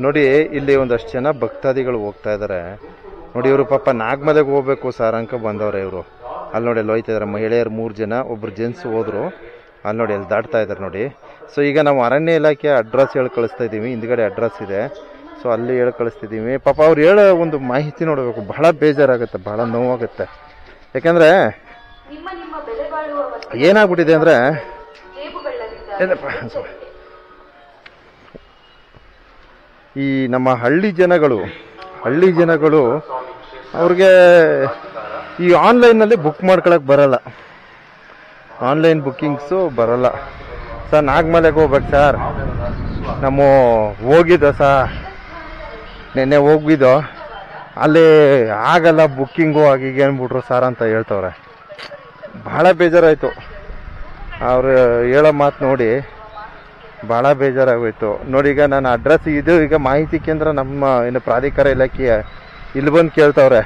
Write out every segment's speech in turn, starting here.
ನೋಡಿ ಇಲ್ಲಿ ಒಂದಷ್ಟು ಜನ ಭಕ್ತಾದಿಗಳು ಹೋಗ್ತಾ ಇದ್ದಾರೆ ನೋಡಿ. ಇವರು ಪಾಪ ನಾಗಮಲೆಗೆ ಹೋಗ್ಬೇಕು ಸರ್ ಅಂಕ ಬಂದವ್ರೆ ಇವರು. ಅಲ್ಲಿ ನೋಡಿ ಅಲ್ಲಿ ಹೋಯ್ತಾ ಇದ್ದಾರೆ ಮಹಿಳೆಯರು 3 ಜನ, ಒಬ್ರು ಜೆಂಟ್ಸ್ ಹೋದ್ರು. ಅಲ್ಲಿ ನೋಡಿ ಅಲ್ಲಿ ದಾಟ್ತಾ ಇದ್ದಾರೆ ನೋಡಿ. ಸೊ ಈಗ ನಾವು ಅರಣ್ಯ ಇಲಾಖೆ ಅಡ್ರೆಸ್ ಹೇಳಿ ಕಳಿಸ್ತಾ ಇದ್ದೀವಿ, ಹಿಂದ್ಗಡೆ ಅಡ್ರೆಸ್ ಇದೆ. ಸೊ ಅಲ್ಲಿ ಹೇಳಿ ಕಳಿಸ್ತಿದ್ದೀವಿ. ಪಾಪ ಅವ್ರು ಹೇಳೋ ಒಂದು ಮಾಹಿತಿ ನೋಡಬೇಕು, ಬಹಳ ಬೇಜಾರಾಗುತ್ತೆ, ಬಹಳ ನೋವಾಗುತ್ತೆ. ಯಾಕಂದರೆ ಏನಾಗ್ಬಿಟ್ಟಿದೆ ಅಂದರೆ ಈ ನಮ್ಮ ಹಳ್ಳಿ ಜನಗಳು ಅವ್ರಿಗೆ ಈ ಆನ್ಲೈನಲ್ಲಿ ಬುಕ್ ಮಾಡ್ಕೊಳಕ್ಕೆ ಬರಲ್ಲ, ಆನ್ಲೈನ್ ಬುಕ್ಕಿಂಗ್ಸು ಬರಲ್ಲ. ಸರ್ ನಾಗಮಲೆಗೆ ಹೋಗ್ಬೇಕು ಸರ್, ನಮ್ಮ ಹೋಗಿದ್ದೋ ಸರ್, ನೆನ್ನೆ ಹೋಗಿದ್ದೋ, ಅಲ್ಲಿ ಆಗಲ್ಲ ಬುಕ್ಕಿಂಗು ಆಗೀಗೆ ಅಂದ್ಬಿಟ್ರು ಸರ್ ಅಂತ ಹೇಳ್ತವ್ರೆ. ಭಾಳ ಬೇಜಾರಾಯಿತು ಅವರು ಹೇಳೋ ಮಾತು ನೋಡಿ, ಭಾಳ ಬೇಜಾರಾಗೋಯ್ತು ನೋಡಿ. ಈಗ ನಾನು ಅಡ್ರೆಸ್ ಇದು ಈಗ ಮಾಹಿತಿ ಕೇಂದ್ರ ನಮ್ಮ ಏನು ಪ್ರಾಧಿಕಾರ ಇಲಾಖೆಯ ಇಲ್ಲಿ ಬಂದು ಕೇಳ್ತವ್ರೆ,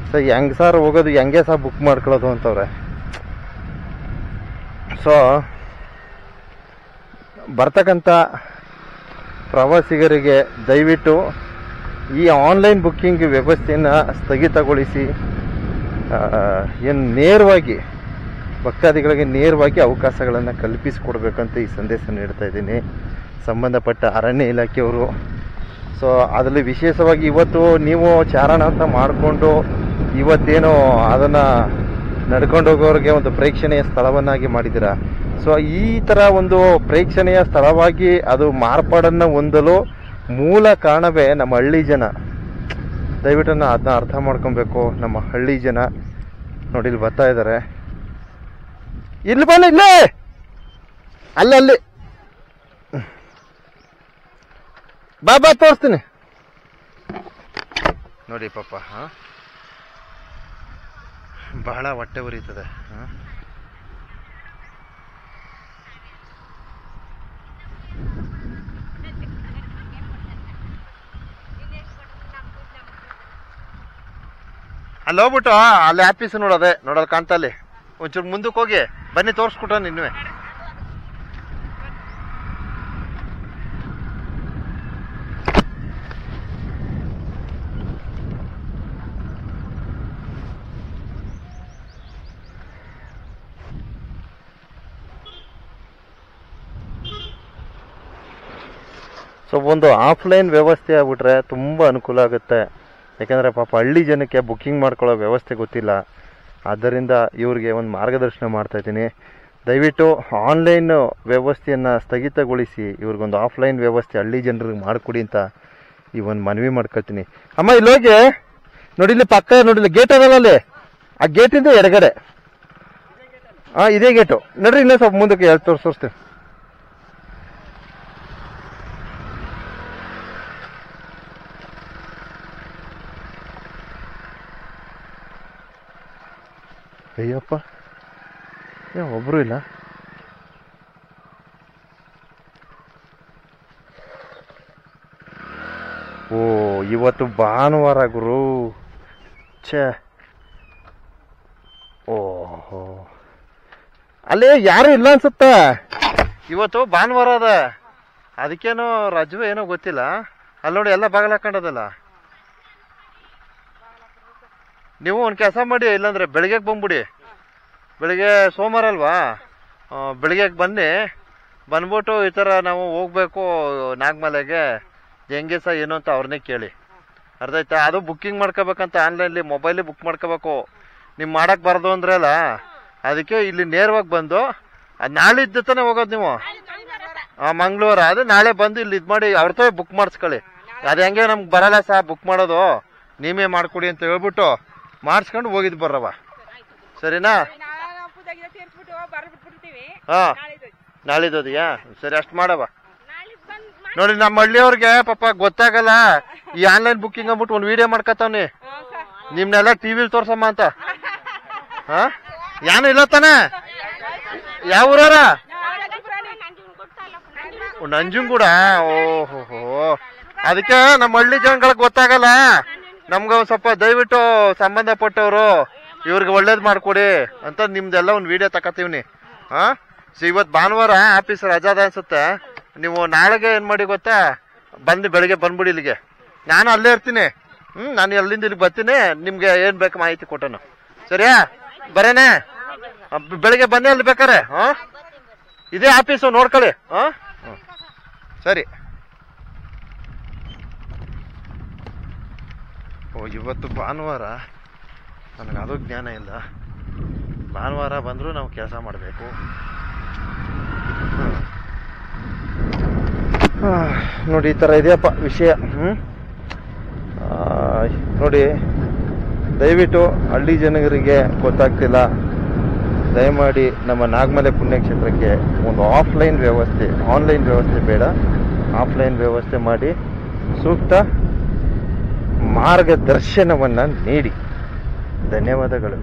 ಸರ್ ಹೆಂಗೆ ಸರ್ ಹೋಗೋದು, ಹೆಂಗೆ ಸರ್ ಬುಕ್ ಮಾಡ್ಕೊಳ್ಳೋದು ಅಂತವ್ರೆ. ಸೊ ಬರ್ತಕ್ಕಂಥ ಪ್ರವಾಸಿಗರಿಗೆ ದಯವಿಟ್ಟು ಈ ಆನ್ಲೈನ್ ಬುಕ್ಕಿಂಗ್ ವ್ಯವಸ್ಥೆಯನ್ನು ಸ್ಥಗಿತಗೊಳಿಸಿ, ಏನು ನೇರವಾಗಿ ಭಕ್ತಾದಿಗಳಿಗೆ ನೇರವಾಗಿ ಅವಕಾಶಗಳನ್ನು ಕಲ್ಪಿಸಿಕೊಡ್ಬೇಕಂತ ಈ ಸಂದೇಶ ನೀಡ್ತಾ ಇದ್ದೀನಿ ಸಂಬಂಧಪಟ್ಟ ಅರಣ್ಯ ಇಲಾಖೆಯವರು. ಸೊ ಅದರಲ್ಲಿ ವಿಶೇಷವಾಗಿ ಇವತ್ತು ನೀವು ಚಾರಣ ಅಂತ ಮಾಡಿಕೊಂಡು ಇವತ್ತೇನು ಅದನ್ನು ನಡ್ಕೊಂಡು ಹೋಗೋರಿಗೆ ಒಂದು ಪ್ರೇಕ್ಷಣೀಯ ಸ್ಥಳವನ್ನಾಗಿ ಮಾಡಿದ್ದೀರಾ. ಸೊ ಈ ಥರ ಒಂದು ಪ್ರೇಕ್ಷಣೀಯ ಸ್ಥಳವಾಗಿ ಅದು ಮಾರ್ಪಾಡನ್ನು ಹೊಂದಲು ಮೂಲ ಕಾರಣವೇ ನಮ್ಮ ಹಳ್ಳಿ ಜನ. ದಯವಿಟ್ಟು ಅದನ್ನ ಅರ್ಥ ಮಾಡ್ಕೊಬೇಕು. ನಮ್ಮ ಹಳ್ಳಿ ಜನ ನೋಡಿ ಇಲ್ಲಿ ಬರ್ತಾ ಇದ್ದಾರೆ, ಇಲ್ಲಿ ಬನ್ನಿ, ಇಲ್ಲೇ ಅಲ್ಲಿ ಬಾ ತೋರಿಸ್ತೀನಿ ನೋಡಿ. ಪಾಪ ಬಹಳ ಹೊಟ್ಟೆ ಉರಿತದೆ. ಅಲ್ಲಿ ಹೋಗ್ಬಿಟ್ಟು ಅಲ್ಲಿ ಆಫೀಸ್ ನೋಡೋದು ಕಾಣ್ತಾ, ಅಲ್ಲಿ ಒಂಚೂರು ಮುಂದಕ್ಕೆ ಹೋಗಿ ಬನ್ನಿ ತೋರಿಸ್ಕೊಟ್ಟ ನಿನ್ನೆ. ಸೊ ಒಂದು ಆಫ್ಲೈನ್ ವ್ಯವಸ್ಥೆ ಆಗ್ಬಿಟ್ರೆ ತುಂಬ ಅನುಕೂಲ ಆಗುತ್ತೆ. ಯಾಕಂದರೆ ಪಾಪ ಹಳ್ಳಿ ಜನಕ್ಕೆ ಬುಕ್ಕಿಂಗ್ ಮಾಡ್ಕೊಳ್ಳೋ ವ್ಯವಸ್ಥೆ ಗೊತ್ತಿಲ್ಲ. ಆದ್ದರಿಂದ ಇವ್ರಿಗೆ ಒಂದು ಮಾರ್ಗದರ್ಶನ ಮಾಡ್ತಾಯಿದ್ದೀನಿ. ದಯವಿಟ್ಟು ಆನ್ಲೈನ್ ವ್ಯವಸ್ಥೆಯನ್ನು ಸ್ಥಗಿತಗೊಳಿಸಿ ಇವ್ರಿಗೊಂದು ಆಫ್ಲೈನ್ ವ್ಯವಸ್ಥೆ ಹಳ್ಳಿ ಜನರಿಗೆ ಮಾಡಿಕೊಡಿ ಅಂತ ಈ ಒಂದು ಮನವಿ ಮಾಡ್ಕೊಳ್ತೀನಿ. ಅಮ್ಮ ಇಲ್ಲಿ ಹೋಗಿ ನೋಡಿ, ಇಲ್ಲಿ ಪಕ್ಕ ನೋಡಿಲ್ಲ ಗೇಟ್ ಅದಲ್ಲ, ಅಲ್ಲಿ ಆ ಗೇಟಿಂದ ಎಡಗಡೆ ಇದೇ ಗೇಟು ನೋಡ್ರಿ. ಇನ್ನೂ ಸ್ವಲ್ಪ ಮುಂದಕ್ಕೆ ತೋರಿಸ್ತೀನಿ. ಅಯ್ಯಪ್ಪ ಒಬ್ರು ಇಲ್ಲ. ಓ ಇವತ್ತು ಭಾನುವಾರ ಗುರು. ಛೇ, ಓಹೋ ಅಲ್ಲಿ ಯಾರು ಇಲ್ಲ ಅನ್ಸುತ್ತೆ. ಇವತ್ತು ಭಾನುವಾರ ಅದ, ಅದಕ್ಕೇನೋ ರಜೆ ಏನೋ ಗೊತ್ತಿಲ್ಲ. ಅಲ್ಲಿ ನೋಡಿ ಎಲ್ಲ ಬಾಗಿಲು ಹಾಕೊಂಡದಲ್ಲ. ನೀವು ಒಂದು ಕೆಲಸ ಮಾಡಿ, ಇಲ್ಲಾಂದ್ರೆ ಬೆಳಗ್ಗೆ ಬಂದ್ಬಿಡಿ. ಬೆಳಿಗ್ಗೆ ಸೋಮವಾರ ಅಲ್ವಾ, ಬೆಳಿಗ್ಗೆ ಬಂದ್ಬಿಟ್ಟು ಈ ಥರ ನಾವು ಹೋಗ್ಬೇಕು ನಾಗಮಲೆಗೆ, ಹೆಂಗೆ ಸಹ ಏನು ಅಂತ ಅವ್ರನ್ನೇ ಕೇಳಿ. ಅರ್ಥ ಆಯ್ತಾ? ಅದು ಬುಕ್ಕಿಂಗ್ ಮಾಡ್ಕೋಬೇಕಂತ ಆನ್ಲೈನ್ಲಿ ಮೊಬೈಲಿ ಬುಕ್ ಮಾಡ್ಕೋಬೇಕು. ನೀವು ಮಾಡಕ್ಕೆ ಬಾರ್ದು ಅಂದ್ರೆ ಅಲ್ಲ, ಅದಕ್ಕೆ ಇಲ್ಲಿ ನೇರವಾಗಿ ಬಂದು ಅದು ನಾಳಿದ್ದು ತಾನೇ ಹೋಗೋದು ನೀವು. ಮಂಗಳವಾರ ಅದು ನಾಳೆ ಬಂದು ಇಲ್ಲಿ ಇದು ಮಾಡಿ ಅವ್ರ ತ ಬುಕ್ ಮಾಡಿಸ್ಕೊಳ್ಳಿ. ಅದು ಹೆಂಗೆ ನಮ್ಗೆ ಬರಲ್ಲ ಸಹ ಬುಕ್ ಮಾಡೋದು, ನೀವೇ ಮಾಡಿಕೊಡಿ ಅಂತ ಹೇಳ್ಬಿಟ್ಟು ಮಾಡಿಸ್ಕೊಂಡು ಹೋಗಿದ್ದು ಬರ್ರವ. ಸರಿನಾ? ಹಾಂ ನಾಳಿದ್ದೋದಿಯಾ? ಸರಿ ಅಷ್ಟು ಮಾಡವ. ನೋಡಿ ನಮ್ಮ ಹಳ್ಳಿಯವ್ರಿಗೆ ಪಾಪ ಗೊತ್ತಾಗಲ್ಲ ಈ ಆನ್ಲೈನ್ ಬುಕ್ಕಿಂಗ್ ಅಂದ್ಬಿಟ್ಟು ಒಂದು ವಿಡಿಯೋ ಮಾಡ್ಕೊತಾವ್ನಿ, ನಿಮ್ನೆಲ್ಲ ಟಿವಿಲಿ ತೋರ್ಸಮ್ಮ ಅಂತ. ಹಾ ಯಾನು ಇಲ್ಲ ತಾನೆ? ಯಾವ ಊರಾರ? ನಂಜುಂಗೂಡ. ಓಹೋ, ಅದಕ್ಕೆ ನಮ್ಮ ಹಳ್ಳಿ ಜನಗಳಿಗೆ ಗೊತ್ತಾಗಲ್ಲ. ನಮ್ಗೆ ಒಂದ್ ಸ್ವಲ್ಪ ದಯವಿಟ್ಟು ಸಂಬಂಧಪಟ್ಟವರು ಇವ್ರಿಗೆ ಒಳ್ಳೇದ್ ಮಾಡ್ಕೊಡಿ ಅಂತ ನಿಮ್ದೆಲ್ಲ ಒಂದು ವಿಡಿಯೋ ತಗೋತೀವ್ನಿ. ಹಾ ಇವತ್ತು ಭಾನುವಾರ ಆಫೀಸ್ ರಜಾದ ಅನ್ಸುತ್ತೆ. ನೀವು ನಾಳೆಗೆ ಏನ್ ಮಾಡಿ ಗೊತ್ತಾ, ಬಂದು ಬೆಳಗ್ಗೆ ಬಂದ್ಬಿಡಿ ಇಲ್ಲಿಗೆ. ನಾನು ಅಲ್ಲೇ ಇರ್ತೀನಿ. ನಾನು ಅಲ್ಲಿಂದ ಇಲ್ಲಿಗೆ ಬರ್ತೀನಿ. ನಿಮ್ಗೆ ಏನ್ ಬೇಕು ಮಾಹಿತಿ ಕೊಟ್ಟನು. ಸರಿಯಾ? ಬರೇನೆ ಬೆಳಗ್ಗೆ ಬನ್ನಿ ಅಲ್ಲಿ ಬೇಕಾರೆ. ಇದೇ ಆಫೀಸು, ನೋಡ್ಕೊಳ್ಳಿ. ಸರಿ. ಓ, ಇವತ್ತು ಭಾನುವಾರ. ನನಗೆ ಅದು ಜ್ಞಾನ ಇಲ್ಲ. ಭಾನುವಾರ ಬಂದರೂ ನಾವು ಕೆಲಸ ಮಾಡಬೇಕು. ನೋಡಿ, ಈ ಥರ ಇದೆಯಪ್ಪ ವಿಷಯ. ನೋಡಿ, ದಯವಿಟ್ಟು ಹಳ್ಳಿ ಜನರಿಗೆ ಗೊತ್ತಾಗ್ತಿಲ್ಲ. ದಯಮಾಡಿ ನಮ್ಮ ನಾಗಮಲೆ ಪುಣ್ಯಕ್ಷೇತ್ರಕ್ಕೆ ಒಂದು ಆಫ್ಲೈನ್ ವ್ಯವಸ್ಥೆ, ಆನ್ಲೈನ್ ವ್ಯವಸ್ಥೆ ಬೇಡ, ಆಫ್ಲೈನ್ ವ್ಯವಸ್ಥೆ ಮಾಡಿ ಸೂಕ್ತ ಮಾರ್ಗದರ್ಶನವನ್ನು ನೀಡಿ. ಧನ್ಯವಾದಗಳು.